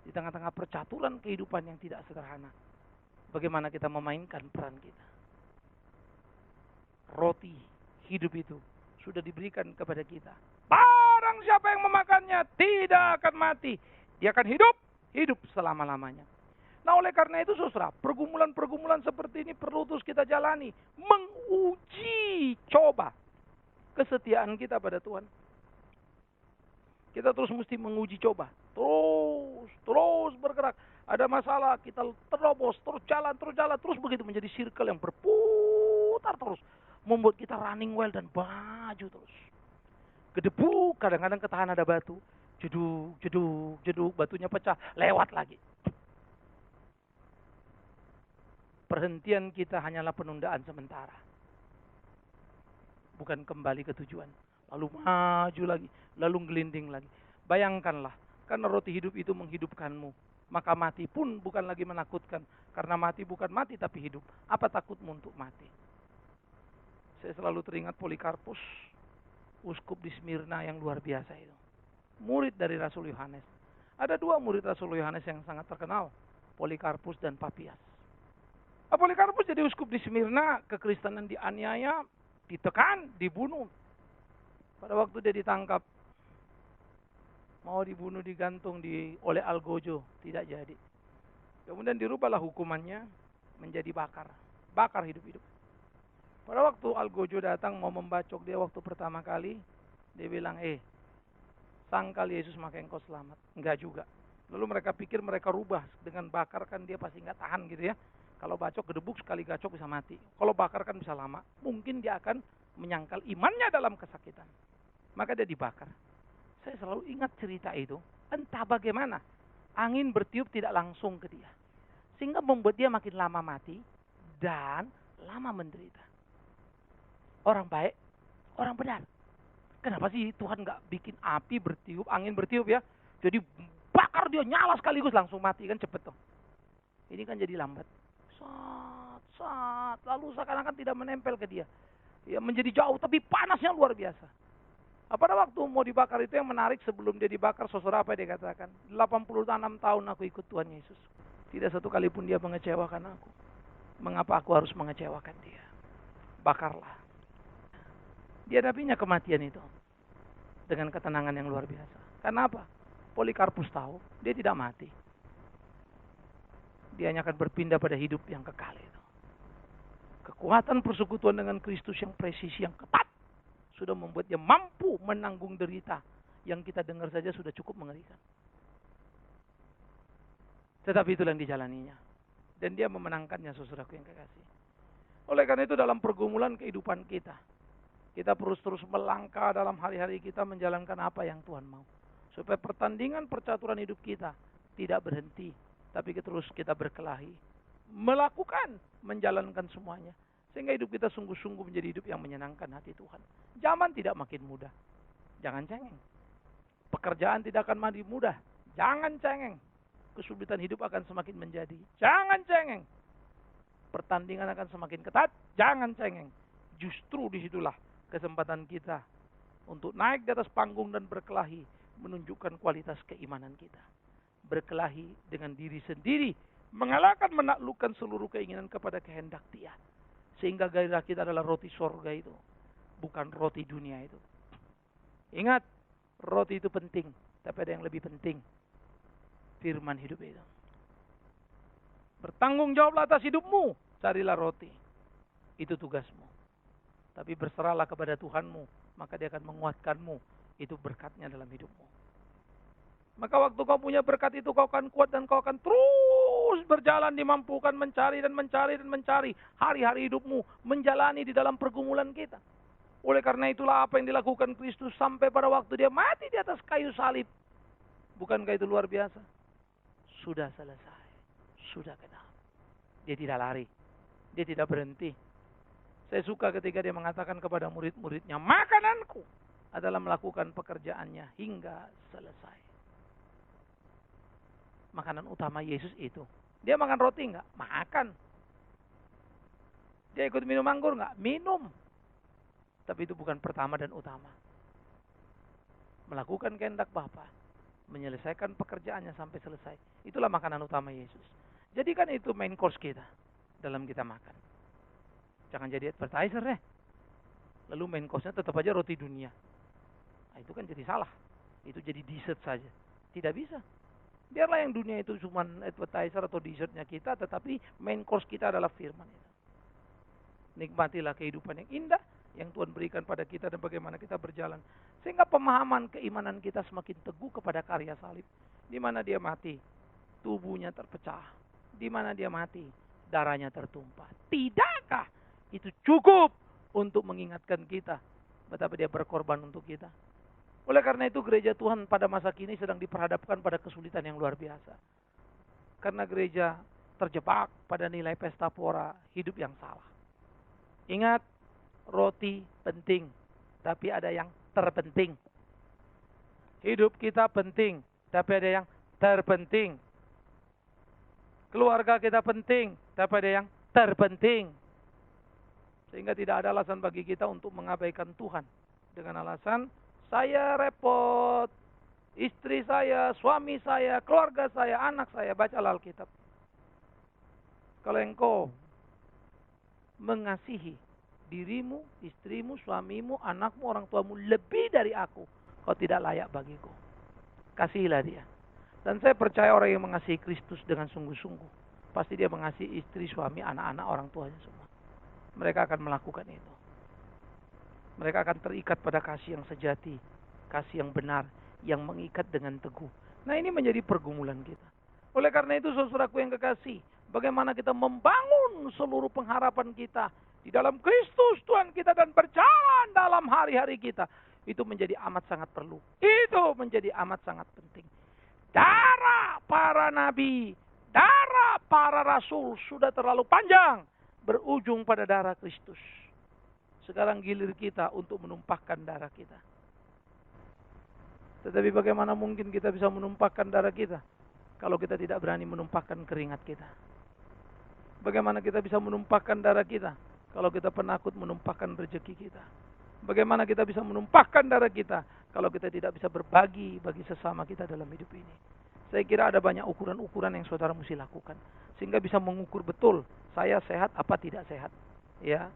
Di tengah-tengah percaturan kehidupan yang tidak sederhana. Bagaimana kita memainkan peran kita. Roti hidup itu sudah diberikan kepada kita. Barang siapa yang memakannya tidak akan mati. Dia akan hidup selama-lamanya. Nah oleh karena itu saudara, pergumulan-pergumulan seperti ini perlu terus kita jalani. Menguji coba kesetiaan kita pada Tuhan. Kita terus mesti menguji coba. Terus bergerak. Ada masalah, kita terobos, terus jalan. Terus begitu menjadi circle yang berputar terus. Membuat kita running well dan maju terus. Gedebuk, kadang-kadang ketahan ada batu. Jeduk, batunya pecah, lewat lagi. Perhentian kita hanyalah penundaan sementara. Bukan kembali ke tujuan. Lalu maju lagi, lalu gelinding lagi. Bayangkanlah, karena roti hidup itu menghidupkanmu. Maka mati pun bukan lagi menakutkan. Karena mati bukan mati tapi hidup. Apa takutmu untuk mati? Saya selalu teringat Polikarpus, uskup di Smyrna yang luar biasa itu. Murid dari Rasul Yohanes. Ada dua murid Rasul Yohanes yang sangat terkenal. Polikarpus dan Papias. Polikarpus jadi uskup di Smyrna, kekristenan dianiaya, ditekan, dibunuh. Pada waktu dia ditangkap, mau dibunuh, digantung oleh Algojo, tidak jadi. Kemudian dirubahlah hukumannya, menjadi bakar. Bakar hidup-hidup. Pada waktu Algojo datang mau membacok dia waktu pertama kali, dia bilang, sangkal Yesus maka engkau selamat. Enggak juga. Lalu mereka pikir mereka rubah. Dengan bakar kan dia pasti enggak tahan gitu ya. Kalau bacok gedebuk sekali gacok bisa mati. Kalau bakar kan bisa lama. Mungkin dia akan menyangkal imannya dalam kesakitan. Maka dia dibakar. Saya selalu ingat cerita itu. Entah bagaimana. Angin bertiup tidak langsung ke dia. Sehingga membuat dia makin lama mati. Dan lama menderita. Orang baik. Orang benar. Kenapa sih Tuhan gak bikin api bertiup. Angin bertiup ya. Jadi bakar dia nyala sekaligus langsung mati. Kan cepet tuh. Ini kan jadi lambat. Saat. Lalu seakan-akan tidak menempel ke dia. Ya menjadi jauh tapi panasnya luar biasa. Pada waktu mau dibakar itu yang menarik sebelum dia dibakar, saudara apa dia katakan? 86 tahun aku ikut Tuhan Yesus. Tidak satu kali pun dia mengecewakan aku. Mengapa aku harus mengecewakan dia? Bakarlah. Dihadapinya kematian itu. Dengan ketenangan yang luar biasa. Karena apa? Polikarpus tahu, dia tidak mati. Dia hanya akan berpindah pada hidup yang kekal itu. Kekuatan persekutuan dengan Kristus yang presisi, yang ketat. Sudah membuat dia mampu menanggung derita. Yang kita dengar saja sudah cukup mengerikan. Tetapi itulah yang dijalaninya. Dan dia memenangkannya, saudaraku yang kekasih. Oleh karena itu dalam pergumulan kehidupan kita. Kita terus melangkah dalam hari-hari kita menjalankan apa yang Tuhan mau. Supaya pertandingan percaturan hidup kita tidak berhenti. Tapi terus kita berkelahi. Melakukan, menjalankan semuanya. Sehingga hidup kita sungguh-sungguh menjadi hidup yang menyenangkan hati Tuhan. Zaman tidak makin mudah. Jangan cengeng. Pekerjaan tidak akan mandi mudah. Jangan cengeng. Kesulitan hidup akan semakin menjadi. Jangan cengeng. Pertandingan akan semakin ketat. Jangan cengeng. Justru disitulah kesempatan kita untuk naik di atas panggung dan berkelahi. Menunjukkan kualitas keimanan kita. Berkelahi dengan diri sendiri. Mengalahkan, menaklukkan seluruh keinginan kepada kehendak Dia. Sehingga gairah kita adalah roti sorga itu. Bukan roti dunia itu. Ingat, roti itu penting. Tapi ada yang lebih penting. Firman hidup itu. Bertanggung jawablah atas hidupmu. Carilah roti. Itu tugasmu. Tapi berserahlah kepada Tuhanmu. Maka Dia akan menguatkanmu. Itu berkatnya dalam hidupmu. Maka waktu kau punya berkat itu kau akan kuat dan kau akan terus berjalan dimampukan mencari dan mencari dan mencari hari-hari hidupmu menjalani di dalam pergumulan kita. Oleh karena itulah apa yang dilakukan Kristus sampai pada waktu Dia mati di atas kayu salib. Bukankah itu luar biasa? Sudah selesai. Sudah genap. Dia tidak lari. Dia tidak berhenti. Saya suka ketika Dia mengatakan kepada murid-muridnya, makananku adalah melakukan pekerjaannya hingga selesai. Makanan utama Yesus itu. Dia makan roti enggak? Makan. Dia ikut minum anggur enggak? Minum. Tapi itu bukan pertama dan utama. Melakukan kehendak Bapa, menyelesaikan pekerjaannya sampai selesai. Itulah makanan utama Yesus. Jadikan itu main course kita dalam kita makan. Jangan jadi advertiser deh. Lalu main course-nya tetap aja roti dunia. Nah, itu kan jadi salah. Itu jadi dessert saja. Tidak bisa. Biarlah yang dunia itu cuma advertiser atau dessertnya kita, tetapi main course kita adalah firman itu. Nikmatilah kehidupan yang indah yang Tuhan berikan pada kita dan bagaimana kita berjalan. Sehingga pemahaman keimanan kita semakin teguh kepada karya salib. Di mana Dia mati, tubuhnya terpecah. Di mana Dia mati, darahnya tertumpah. Tidakkah itu cukup untuk mengingatkan kita betapa Dia berkorban untuk kita? Oleh karena itu gereja Tuhan pada masa kini sedang diperhadapkan pada kesulitan yang luar biasa. Karena gereja terjebak pada nilai pesta pora hidup yang salah. Ingat, roti penting, tapi ada yang terpenting. Hidup kita penting, tapi ada yang terpenting. Keluarga kita penting, tapi ada yang terpenting. Sehingga tidak ada alasan bagi kita untuk mengabaikan Tuhan. Dengan alasan, saya repot, istri saya, suami saya, keluarga saya, anak saya, bacalah Alkitab. Kalau engkau mengasihi dirimu, istrimu, suamimu, anakmu, orang tuamu lebih dari aku, kau tidak layak bagiku. Kasihilah dia. Dan saya percaya orang yang mengasihi Kristus dengan sungguh-sungguh pasti dia mengasihi istri, suami, anak-anak, orang tuanya semua. Mereka akan melakukan itu. Mereka akan terikat pada kasih yang sejati, kasih yang benar, yang mengikat dengan teguh. Nah, ini menjadi pergumulan kita. Oleh karena itu, saudaraku yang kekasih, bagaimana kita membangun seluruh pengharapan kita di dalam Kristus Tuhan kita dan berjalan dalam hari-hari kita, itu menjadi amat sangat perlu. Itu menjadi amat sangat penting. Darah para nabi, darah para rasul sudah terlalu panjang, berujung pada darah Kristus. Sekarang gilir kita untuk menumpahkan darah kita. Tetapi bagaimana mungkin kita bisa menumpahkan darah kita kalau kita tidak berani menumpahkan keringat kita? Bagaimana kita bisa menumpahkan darah kita kalau kita penakut menumpahkan rezeki kita? Bagaimana kita bisa menumpahkan darah kita kalau kita tidak bisa berbagi bagi sesama kita dalam hidup ini? Saya kira ada banyak ukuran-ukuran yang saudara mesti lakukan sehingga bisa mengukur betul saya sehat apa tidak sehat. Ya,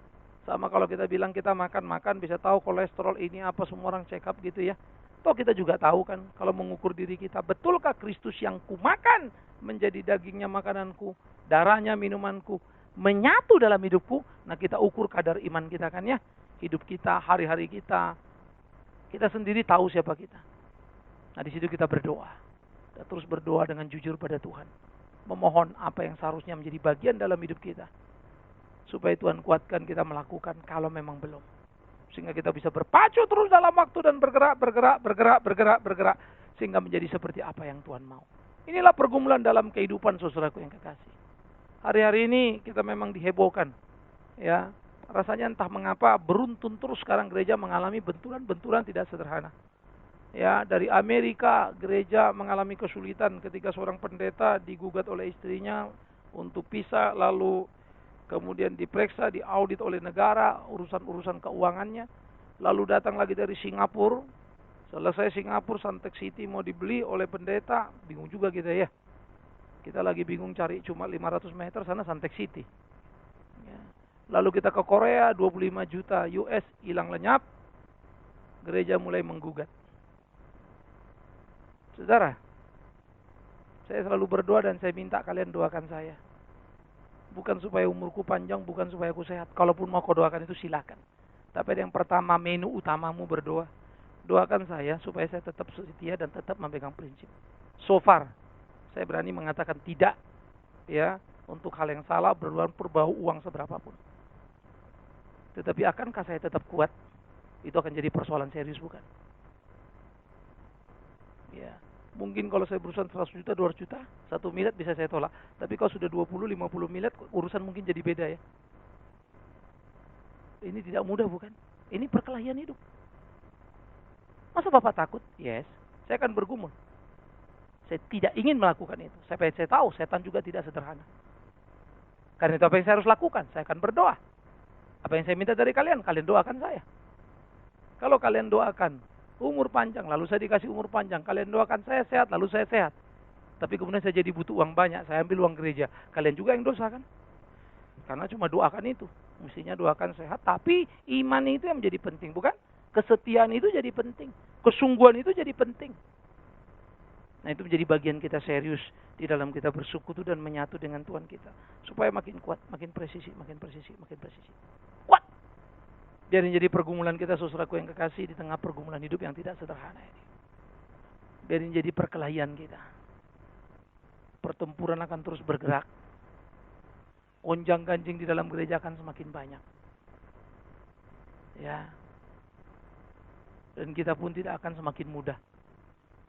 sama kalau kita bilang kita makan bisa tahu kolesterol ini apa, semua orang check up gitu ya. Toh kita juga tahu kan kalau mengukur diri kita, betulkah Kristus yang kumakan menjadi dagingnya makananku, darahnya minumanku, menyatu dalam hidupku? Nah, kita ukur kadar iman kita kan ya. Hidup kita, hari-hari kita, kita sendiri tahu siapa kita. Nah, di situ kita berdoa. Kita terus berdoa dengan jujur pada Tuhan. Memohon apa yang seharusnya menjadi bagian dalam hidup kita. Supaya Tuhan kuatkan kita melakukan kalau memang belum. Sehingga kita bisa berpacu terus dalam waktu dan bergerak. Sehingga menjadi seperti apa yang Tuhan mau. Inilah pergumulan dalam kehidupan saudaraku yang kekasih. Hari-hari ini kita memang dihebohkan. Ya, rasanya entah mengapa beruntun terus sekarang gereja mengalami benturan-benturan tidak sederhana. Ya, dari Amerika gereja mengalami kesulitan ketika seorang pendeta digugat oleh istrinya untuk pisah, lalu kemudian diperiksa, diaudit oleh negara, urusan-urusan keuangannya. Lalu datang lagi dari Singapura. Selesai Singapura, Suntec City mau dibeli oleh pendeta. Bingung juga kita ya. Kita lagi bingung cari cuma 500 meter sana Suntec City. Ya. Lalu kita ke Korea, 25 juta US hilang lenyap. Gereja mulai menggugat. Saudara, saya selalu berdoa dan saya minta kalian doakan saya. Bukan supaya umurku panjang, bukan supaya aku sehat. Kalaupun mau kau doakan itu silakan. Tapi yang pertama, menu utamamu berdoa. Doakan saya supaya saya tetap setia dan tetap memegang prinsip. So far, saya berani mengatakan tidak ya untuk hal yang salah berbau uang seberapapun. Tetapi akankah saya tetap kuat? Itu akan jadi persoalan serius bukan? Ya. Mungkin kalau saya berusaha 100 juta, 200 juta, 1 miliar bisa saya tolak. Tapi kalau sudah 20, 50 miliar, urusan mungkin jadi beda ya. Ini tidak mudah bukan? Ini perkelahian hidup. Masa Bapak takut? Yes, saya akan bergumul. Saya tidak ingin melakukan itu. Saya tahu setan juga tidak sederhana. Karena itu apa yang saya harus lakukan? Saya akan berdoa. Apa yang saya minta dari kalian? Kalian doakan saya. Kalau kalian doakan umur panjang, lalu saya dikasih umur panjang. Kalian doakan saya sehat, lalu saya sehat. Tapi kemudian saya jadi butuh uang banyak, saya ambil uang gereja. Kalian juga yang dosa kan? Karena cuma doakan itu. Mestinya doakan sehat, tapi iman itu yang menjadi penting, bukan? Kesetiaan itu jadi penting. Kesungguhan itu jadi penting. Nah, itu menjadi bagian kita serius di dalam kita bersekutu dan menyatu dengan Tuhan kita. Supaya makin kuat, makin presisi. Kuat! Biar jadi pergumulan kita, saudaraku yang kekasih, di tengah pergumulan hidup yang tidak sederhana ini. Biar jadi perkelahian kita. Pertempuran akan terus bergerak. Gonjang-ganjing di dalam gereja akan semakin banyak. Ya. Dan kita pun tidak akan semakin mudah.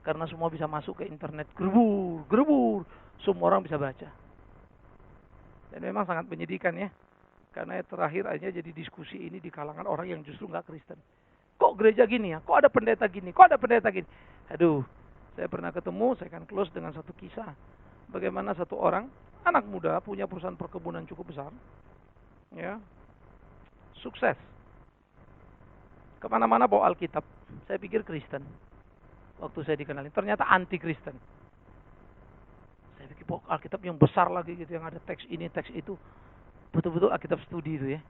Karena semua bisa masuk ke internet. Gerbur. Semua orang bisa baca. Dan memang sangat menyedihkan ya. Karena terakhir aja jadi diskusi ini di kalangan orang yang justru nggak Kristen. Kok gereja gini ya? Kok ada pendeta gini? Aduh, saya pernah ketemu, saya akan close dengan satu kisah. Bagaimana satu orang, anak muda, punya perusahaan perkebunan cukup besar. Ya, sukses. Kemana-mana bawa Alkitab. Saya pikir Kristen. Waktu saya dikenalin, ternyata anti Kristen. Saya pikir bawa Alkitab yang besar lagi gitu, yang ada teks ini, teks itu. Betul-betul Alkitab studi itu ya.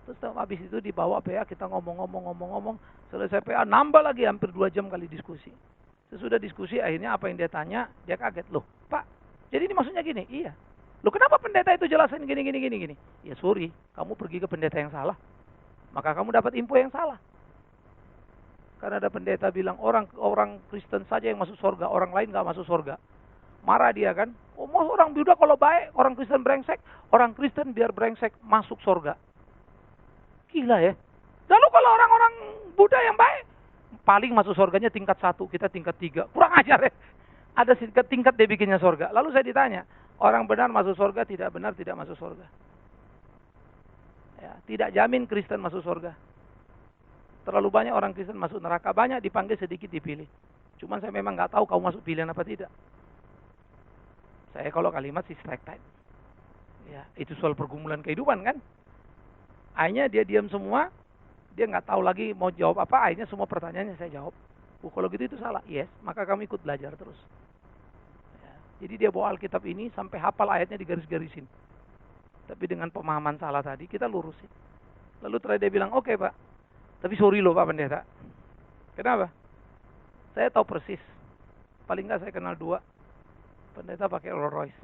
Terus habis itu dibawa PA, kita ngomong. Selesai PA, nambah lagi hampir 2 jam kali diskusi. Sesudah diskusi, akhirnya apa yang dia tanya, dia kaget. Loh, Pak, Jadi ini maksudnya gini, iya. Loh kenapa pendeta itu jelasin gini. Ya sorry, kamu pergi ke pendeta yang salah. Maka kamu dapat info yang salah. Karena ada pendeta bilang orang Kristen saja yang masuk surga, orang lain nggak masuk surga. Marah dia kan. Oh, mau orang Buddha kalau baik, orang Kristen brengsek, orang Kristen biar brengsek masuk surga. Gila ya. Lalu kalau orang-orang Buddha yang baik, paling masuk surganya tingkat 1, kita tingkat 3. Kurang ajar ya. Ada tingkat dia bikinnya surga. Lalu saya ditanya, orang benar masuk surga, tidak benar tidak masuk surga. Ya, tidak jamin Kristen masuk surga. Terlalu banyak orang Kristen masuk neraka, banyak dipanggil, sedikit dipilih. Cuman saya memang nggak tahu kamu masuk pilihan apa tidak. Saya kalau kalimat sih strike time. Ya, itu soal pergumulan kehidupan kan. Akhirnya dia diam semua, dia nggak tahu lagi mau jawab apa. Akhirnya semua pertanyaannya saya jawab. Kalau gitu itu salah, yes. Maka kami ikut belajar terus. Ya, jadi dia bawa Alkitab ini sampai hafal ayatnya digaris-garisin. Tapi dengan pemahaman salah tadi kita lurusin. Lalu terakhir dia bilang, oke Pak. Tapi sorry loh Pak Pendeta. Kenapa? Saya tahu persis. Paling nggak saya kenal 2. Pendeta pakai Rolls Royce.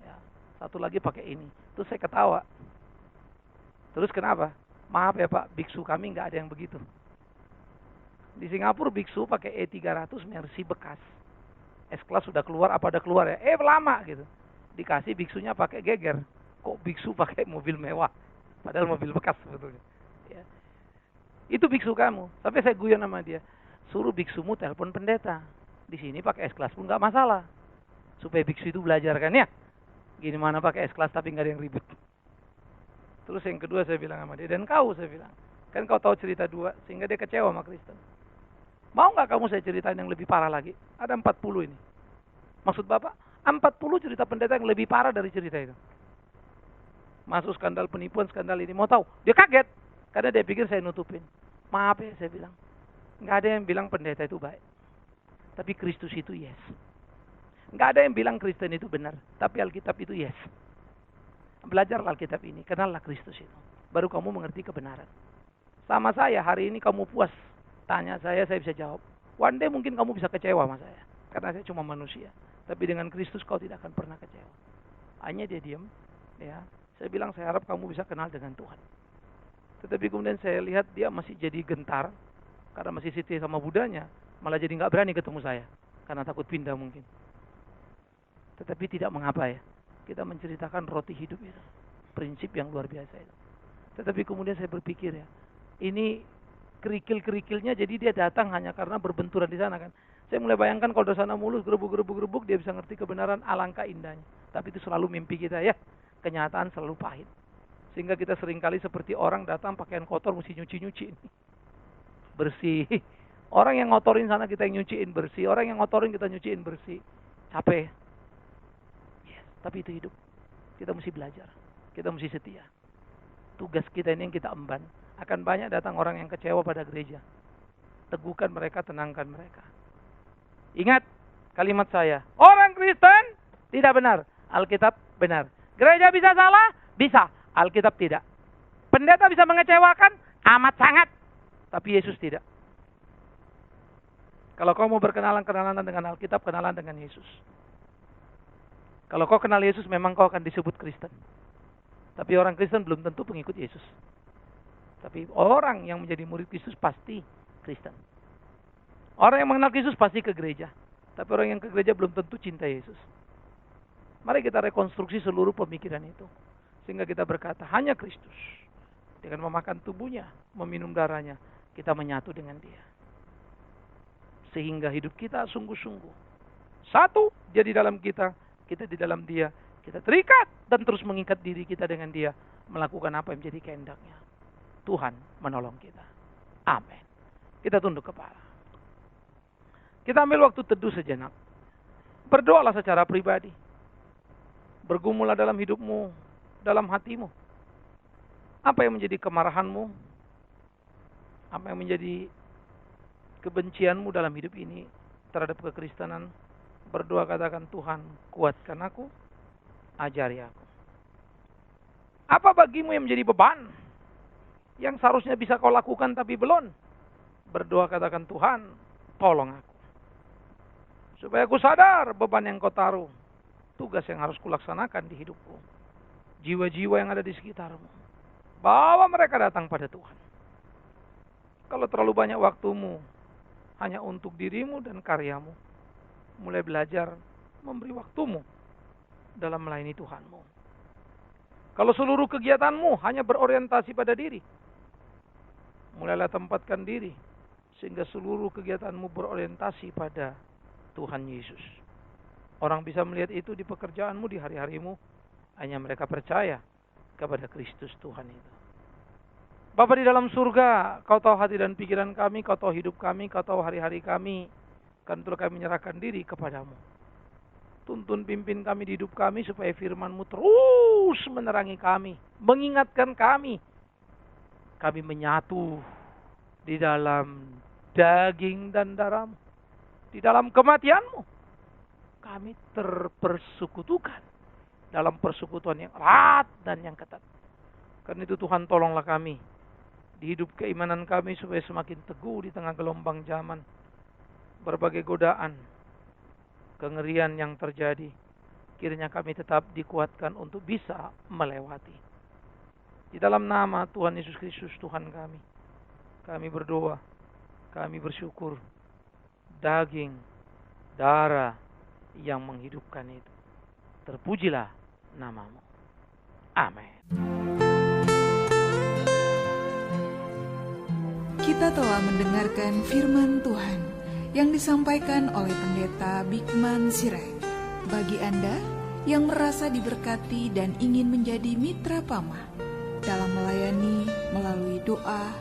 Ya, satu lagi pakai ini. Terus saya ketawa. Terus kenapa? Maaf ya Pak, biksu kami nggak ada yang begitu. Di Singapura biksu pakai E300 Mercy bekas. S-Class sudah keluar, apa ada keluar ya? Lama gitu. Dikasih biksunya pakai geger. Kok biksu pakai mobil mewah? Padahal mobil bekas sebetulnya. Ya. Itu biksu kamu. Tapi saya guyon sama dia. Suruh biksumu telepon pendeta. Di sini pakai S-Class pun nggak masalah. Supaya biksu itu belajar kan ya. Gini mana pakai S-Class tapi nggak ada yang ribut. Terus yang kedua saya bilang sama dia. Dan kau saya bilang. Kan kau tahu cerita 2. Sehingga dia kecewa sama Kristen. Mau nggak kamu saya ceritain yang lebih parah lagi? Ada 40 ini. Maksud Bapak? 40 cerita pendeta yang lebih parah dari cerita itu. Masuk skandal penipuan, skandal ini. Mau tahu? Dia kaget. Karena dia pikir saya nutupin. Maaf ya saya bilang. Nggak ada yang bilang pendeta itu baik. Tapi Kristus itu yes. Nggak ada yang bilang Kristen itu benar. Tapi Alkitab itu yes. Belajarlah Alkitab ini. Kenallah Kristus itu. Baru kamu mengerti kebenaran. Sama saya hari ini kamu puas. Tanya saya bisa jawab. One day mungkin kamu bisa kecewa sama saya. Karena saya cuma manusia. Tapi dengan Kristus kau tidak akan pernah kecewa. Hanya dia diam. Ya. Saya bilang saya harap kamu bisa kenal dengan Tuhan. Tetapi kemudian saya lihat dia masih jadi gentar. Karena masih setia sama Budanya. Malah jadi nggak berani ketemu saya. Karena takut pindah mungkin. Tetapi tidak mengapa ya. Kita menceritakan roti hidup itu. Prinsip yang luar biasa itu. Tetapi kemudian saya berpikir ya. Ini kerikil-kerikilnya jadi dia datang hanya karena berbenturan di sana kan. Saya mulai bayangkan kalau di sana mulus gerebuk-gerebuk dia bisa ngerti kebenaran, alangkah indahnya. Tapi itu selalu mimpi kita ya. Kenyataan selalu pahit. Sehingga kita seringkali seperti orang datang pakaian kotor mesti nyuci-nyuci. Bersih. Orang yang ngotorin sana kita yang nyuciin bersih. Orang yang ngotorin kita nyuciin bersih. Capek. Yes, tapi itu hidup. Kita mesti belajar. Kita mesti setia. Tugas kita ini yang kita emban. Akan banyak datang orang yang kecewa pada gereja. Teguhkan mereka, tenangkan mereka. Ingat kalimat saya. Orang Kristen tidak benar. Alkitab benar. Gereja bisa salah? Bisa. Alkitab tidak. Pendeta bisa mengecewakan? Amat sangat. Tapi Yesus tidak. Kalau kau mau berkenalan dengan Alkitab, kenalan dengan Yesus. Kalau kau kenal Yesus, memang kau akan disebut Kristen. Tapi orang Kristen belum tentu pengikut Yesus. Tapi orang yang menjadi murid Kristus pasti Kristen. Orang yang mengenal Yesus pasti ke gereja. Tapi orang yang ke gereja belum tentu cinta Yesus. Mari kita rekonstruksi seluruh pemikiran itu. Sehingga kita berkata, hanya Kristus. Dengan memakan tubuhnya, meminum darahnya, kita menyatu dengan dia. Sehingga hidup kita sungguh-sungguh. Satu, dia di dalam kita di dalam dia. Kita terikat dan terus mengikat diri kita dengan dia. Melakukan apa yang menjadi kehendaknya. Tuhan menolong kita. Amin. Kita tunduk kepala. Kita ambil waktu teduh sejenak. Berdoalah secara pribadi. Bergumullah dalam hidupmu, dalam hatimu. Apa yang menjadi kemarahanmu? Apa yang menjadi kebencianmu dalam hidup ini terhadap kekristenan? Berdoa katakan, Tuhan kuatkan aku, ajari aku. Apa bagimu yang menjadi beban? Yang seharusnya bisa kau lakukan tapi belum. Berdoa katakan, Tuhan tolong aku. Supaya aku sadar beban yang kau taruh. tugas yang harus kulaksanakan di hidupku. Jiwa-jiwa yang ada di sekitarmu, bawa mereka datang pada Tuhan. Kalau terlalu banyak waktumu hanya untuk dirimu dan karyamu, mulai belajar memberi waktumu dalam melayani Tuhanmu. Kalau seluruh kegiatanmu hanya berorientasi pada diri, mulailah tempatkan diri sehingga seluruh kegiatanmu berorientasi pada Tuhan Yesus. Orang bisa melihat itu di pekerjaanmu, di hari-harimu, hanya mereka percaya kepada Kristus Tuhan itu. Bapa di dalam surga, Kau tahu hati dan pikiran kami, Kau tahu hidup kami, Kau tahu hari-hari kami. Karena itulah kami menyerahkan diri kepadamu. Tuntun pimpin kami di hidup kami supaya firman-Mu terus menerangi kami, mengingatkan kami. Kami menyatu di dalam daging dan darah-Mu, di dalam kematian-Mu. Kami terpersekutukan dalam persekutuan yang erat dan yang ketat. Karena itu Tuhan, tolonglah kami di hidup keimanan kami supaya semakin teguh di tengah gelombang zaman, berbagai godaan, kengerian yang terjadi. Kiranya kami tetap dikuatkan untuk bisa melewati. Di dalam nama Tuhan Yesus Kristus Tuhan kami berdoa, kami bersyukur. Daging, darah yang menghidupkan itu. Terpujilah nama-Mu. Amin. Kita telah mendengarkan firman Tuhan yang disampaikan oleh Pendeta Bikman Sirait. Bagi Anda yang merasa diberkati dan ingin menjadi mitra Pama dalam melayani melalui doa,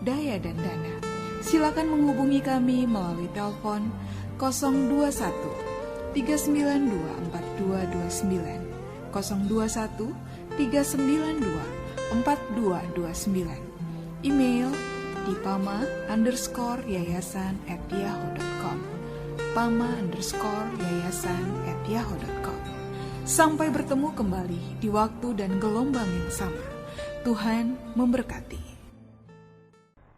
daya dan dana, silakan menghubungi kami melalui telepon 021 392 4229, 021 392 4229. Email di pama_yayasan@yahoo.com, pama_yayasan@yahoo.com. Sampai bertemu kembali di waktu dan gelombang yang sama. Tuhan memberkati.